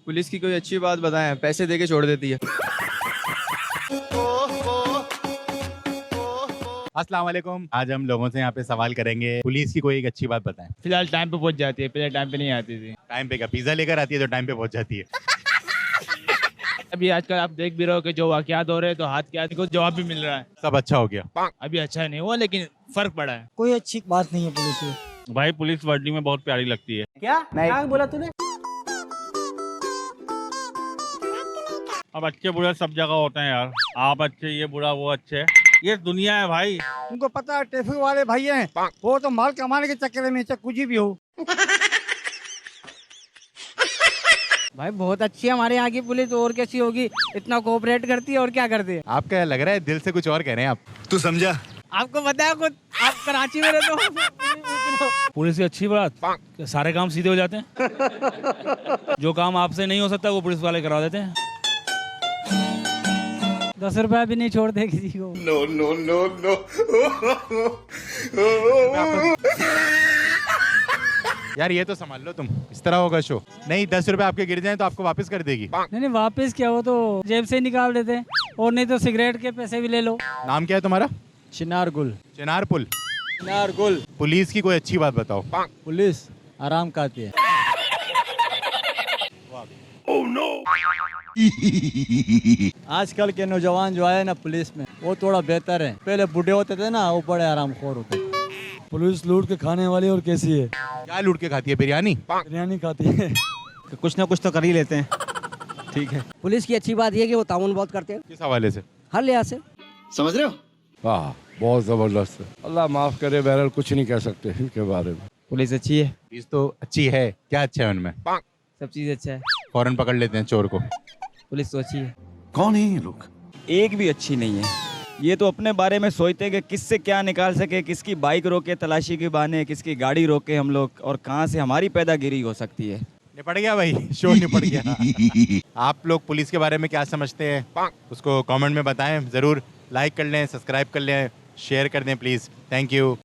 Police की कोई अच्छी बात बताएं, पैसे देके छोड़ देती है। अस्सलाम वालेकुम। आज हम लोगों से यहाँ पे सवाल करेंगे, पुलिस की कोई एक अच्छी बात बताएं। फिलहाल टाइम पे पहुंच जाती है, पहले टाइम पे नहीं आती थी। टाइम पे का पिज्जा लेकर आती है तो टाइम पे पहुंच जाती है। अभी आजकल आप देख भी रहे हो कि जो वाकयात हो रहे हैं तो हाथ के हाथ को जवाब भी मिल रहा है। सब अच्छा हो गया। अभी अच्छा नहीं हुआ लेकिन फर्क पड़ा है। कोई अच्छी बात नहीं है पुलिस में। भाई पुलिस वर्दी में बहुत प्यारी लगती है। क्या बोला तूने? अब अच्छे बुरे सब जगह होते हैं यार, आप अच्छे, ये बुरा वो अच्छे, ये दुनिया है भाई। तुमको पता है ट्रैफिक वाले भैया हैं, वो तो माल कमाने के चक्कर में चाहे कुछ भी हो। भाई बहुत अच्छी है हमारे यहाँ की पुलिस, और कैसी होगी, इतना कोऑपरेट करती है और क्या करती है। आपका लग रहा है दिल से कुछ और कह रहे हैं आप। तू समझा? आपको पता है खुद, आप कराची में रहते हो। पुलिस की अच्छी बात, सारे काम सीधे हो जाते हैं। जो काम आपसे नहीं हो सकता वो पुलिस वाले करा देते हैं। 10 रुपया भी नहीं छोड़ते किसी को। No no no no. यार ये तो संभाल लो तुम, इस तरह होगा शो नहीं। 10 रुपए आपके गिर जाएं तो आपको वापस कर देगी। नहीं वापस क्या, वो तो जेब से निकाल देते हैं, और नहीं तो सिगरेट के पैसे भी ले लो। नाम क्या है तुम्हारा? चिनार गुल। चिनार पुल। चिनार गुल। पुलिस की कोई अच्छी बात बताओ। पुलिस आराम खाती है। आजकल के नौजवान जो आए ना पुलिस में, वो थोड़ा बेहतर है। पहले बूढ़े होते थे ना, वो बड़े आरामखोर होते थे। पुलिस लूट के खाने वाली और कैसी है? क्या लूट के खाती है? बिरयानी। बिरयानी खाती है। कुछ ना कुछ तो कर ही लेते हैं। ठीक है। पुलिस की अच्छी बात यह है कि वो ताउन बहुत करते हैं, किस हवाले से? हर लिहाज से। समझ रहे हो? वाह बहुत जबरदस्त है। अल्लाह माफ करे, बहरहाल कुछ नहीं कह सकते इनके बारे में। पुलिस अच्छी है, पुलिस तो अच्छी है, क्या अच्छा है उनमें? सब चीज अच्छा है। फौरन पकड़ लेते हैं चोर को। पुलिस तो अच्छी है। कौन है ये लोग? एक भी अच्छी नहीं है। ये तो अपने बारे में सोचते हैं कि किससे क्या निकाल सके, किसकी बाइक रोके तलाशी के बहाने, किसकी गाड़ी रोके हम लोग, और कहाँ से हमारी पैदागिरी हो सकती है। निपट गया भाई, शो निपट गया। आप लोग पुलिस के बारे में क्या समझते हैं उसको कमेंट में बताएं। जरूर लाइक कर लें, सब्सक्राइब कर लें, शेयर कर दें प्लीज। Thank you.